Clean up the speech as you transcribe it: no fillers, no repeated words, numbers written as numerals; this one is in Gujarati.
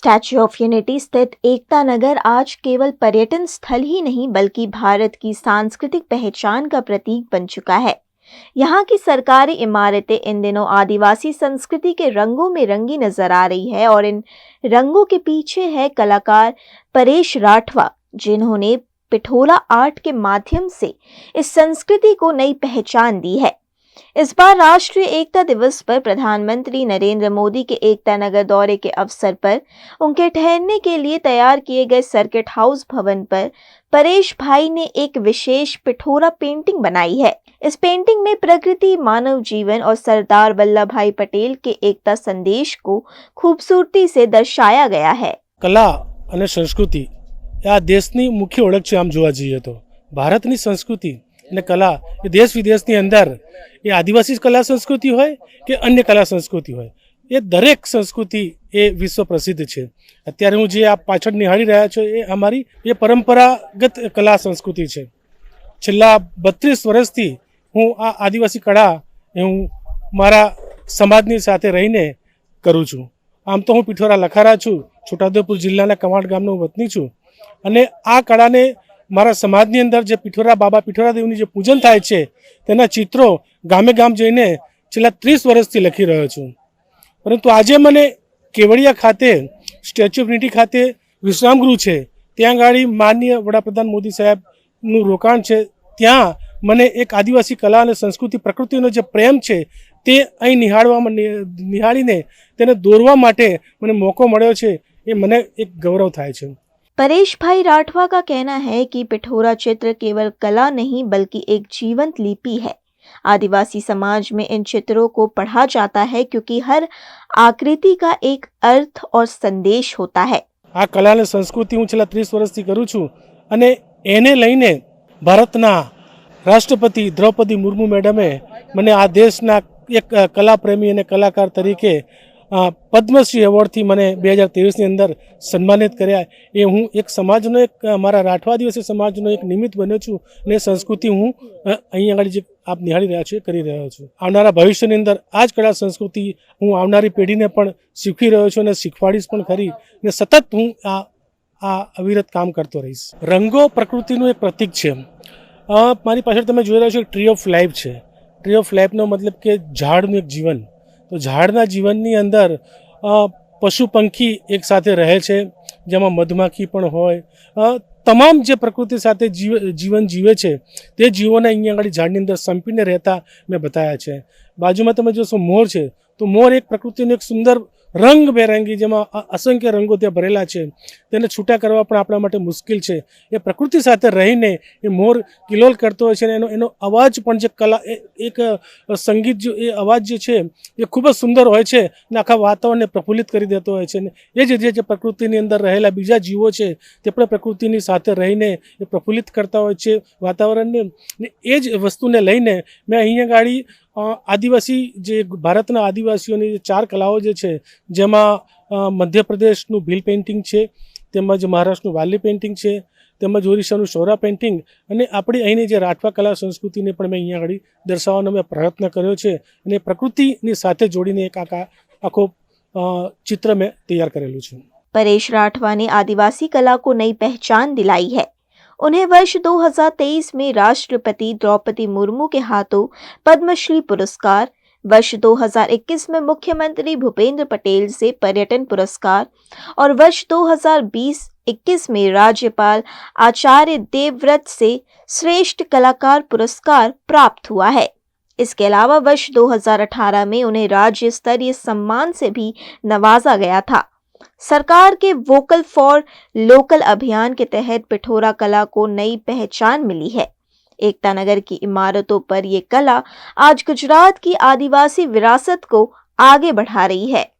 स्टैच्यू ऑफ यूनिटी स्थित एकता नगर आज केवल पर्यटन स्थल ही नहीं बल्कि भारत की सांस्कृतिक पहचान का प्रतीक बन चुका है। यहाँ की सरकारी इमारतें इन दिनों आदिवासी संस्कृति के रंगों में रंगी नजर आ रही है और इन रंगों के पीछे है कलाकार परेश राठवा, जिन्होंने पिठोला आर्ट के माध्यम से इस संस्कृति को नई पहचान दी है। इस बार राष्ट्रीय एकता दिवस पर प्रधानमंत्री नरेंद्र मोदी के एकता नगर दौरे के अवसर पर उनके ठहरने के लिए तैयार किए गए सर्किट हाउस भवन पर परेश भाई ने एक विशेष पिठोरा पेंटिंग बनाई है। इस पेंटिंग में प्रकृति, मानव जीवन और सरदार वल्लभ भाई पटेल के एकता संदेश को खूबसूरती से दर्शाया गया है। कला અને સંસ્કૃતિ આ દેશની મુખ્ય ઓળખ છે। આમ જોવા જઈએ તો ભારતની સંસ્કૃતિ અને કલા એ દેશ વિદેશની અંદર એ આદિવાસી કલા સંસ્કૃતિ હોય કે અન્ય કલા સંસ્કૃતિ હોય, એ દરેક સંસ્કૃતિ એ વિશ્વ પ્રસિદ્ધ છે। અત્યારે હું જે આ પાછળ નિહાળી રહ્યા છો એ અમારી એ પરંપરાગત કલા સંસ્કૃતિ છે। છેલ્લા 32 વર્ષથી હું આ આદિવાસી કળા હું મારા સમાજની સાથે રહીને કરું છું। આમ તો હું પિઠોરા લખારા છું, છોટાઉદેપુર જિલ્લાના કવાંટ ગામનો વતની છું અને આ કળાને મારા સમાજની અંદર જે પિઠોરા બાબા પિઠોરા દેવની જે પૂજન થાય છે તેના ચિત્રો ગામે ગામ જઈને છેલ્લા 30 વર્ષથી લખી રહ્યો છું। પરંતુ આજે મને કેવડિયા ખાતે સ્ટેચ્યુ ઓફ યુનિટી ખાતે વિશ્રામગૃહ છે, ત્યાં ગાડી માનનીય વડાપ્રધાન મોદી સાહેબનું રોકાણ છે, ત્યાં મને એક આદિવાસી કલા અને સંસ્કૃતિ પ્રકૃતિનો જે પ્રેમ છે તે અહીં નિહાળીને તેને દોરવા માટે મને મોકો મળ્યો છે, એ મને એક ગૌરવ થાય છે। परेश भाई राठवा का कहना है कि पिठोरा चित्र केवल कला नहीं बल्कि एक जीवंत लिपि है। आदिवासी समाज में इन चित्रों को पढ़ा जाता है क्योंकि हर आकृति का एक अर्थ और संदेश होता है। आ कला અને સંસ્કૃતિ હું છેલ્લા 30 વર્ષથી કરું છું અને એને લઈને ભારતના રાષ્ટ્રપતિ દ્રૌપદી મુર્મુ મેડમે મને આ દેશના એક કલાપ્રેમી અને કલાકાર તરીકે પદ્મશ્રી એવોર્ડથી મને 2023ની અંદર સન્માનિત કર્યા। એ હું એક સમાજનો એક મારા રાઠવા આદિવાસી સમાજનો એક નિમિત્ત બન્યો છું અને સંસ્કૃતિ હું અહીં આગળ જે આપ નિહાળી રહ્યા છો કરી રહ્યો છું। આવનારા ભવિષ્યની અંદર આ જ કળા સંસ્કૃતિ હું આવનારી પેઢીને પણ શીખવી રહ્યો છું અને શીખવાડીશ પણ ખરી અને સતત હું આ અવિરત કામ કરતો રહીશ। રંગો પ્રકૃતિનું એક પ્રતીક છે। મારી પાછળ તમે જોઈ રહ્યા છો ટ્રી ઓફ લાઈફ છે। ટ્રી ઓફ લાઈફનો મતલબ કે ઝાડનું એક જીવન, તો ઝાડના જીવનની અંદર પશુ પંખી એક સાથે રહે છે, જેમાં મધમાખી પણ હોય, તમામ જે પ્રકૃતિ સાથે જીવન જીવે છે તે જીવોને અહીંયા આગળ ઝાડની અંદર સંપીને રહેતા મેં બતાવ્યા છે। બાજુમાં તમે જોશો મોર છે, તો મોર એક પ્રકૃતિનું એક સુંદર રંગબેરંગી જેમાં અસંખ્ય રંગો ત્યાં ભરેલા છે, તેને છૂટા કરવા પણ આપણા માટે મુશ્કેલ છે। એ પ્રકૃતિ સાથે રહીને એ મોર કિલોલ કરતો હોય છે અને એનો અવાજ પણ જે કલા એક સંગીત જો એ અવાજ જે છે એ ખૂબ જ સુંદર હોય છે અને આખા વાતાવરણને પ્રફુલ્લિત કરી દેતો હોય છે। એ જ રીતે જે પ્રકૃતિની અંદર રહેલા બીજા જીવો છે તે પણ પ્રકૃતિની સાથે રહીને એ પ્રફુલ્લિત કરતા હોય છે વાતાવરણને। એ જ વસ્તુને લઈને મેં અહીંયા ગાડી આદિવાસી જે ભારતના આદિવાસીઓની 4 કલાઓ જે છે, જેમાં મધ્યપ્રદેશનું ભીલ પેઇન્ટિંગ છે, તેમજ મહારાષ્ટ્રનું વાલી પેઇન્ટિંગ છે, તેમજ ઓરિસ્સાનું શૌરા પેઇન્ટિંગ અને આપણી અહીંની જે રાઠવા કલા સંસ્કૃતિને પણ મેં અહીંયા આગળ દર્શાવવાનો મેં પ્રયત્ન કર્યો છે અને પ્રકૃતિની સાથે જોડીને એક આખો चित्र में तैयार करेलू छे। परेश राठवा ने आदिवासी कला को नई पहचान दिलाई है। उन्हें वर्ष 2023 में राष्ट्रपति द्रौपदी मुर्मू के हाथों पद्मश्री पुरस्कार, वर्ष 2021 में मुख्यमंत्री भूपेंद्र पटेल से पर्यटन पुरस्कार और वर्ष 2020-21 में राज्यपाल आचार्य देवव्रत से श्रेष्ठ कलाकार पुरस्कार प्राप्त हुआ है। इसके अलावा वर्ष 2018 में उन्हें राज्य स्तरीय सम्मान से भी नवाजा गया था। सरकार के वोकल फॉर लोकल अभियान के तहत पिठोरा कला को नई पहचान मिली है। एकता नगर की इमारतों पर ये कला आज गुजरात की आदिवासी विरासत को आगे बढ़ा रही है।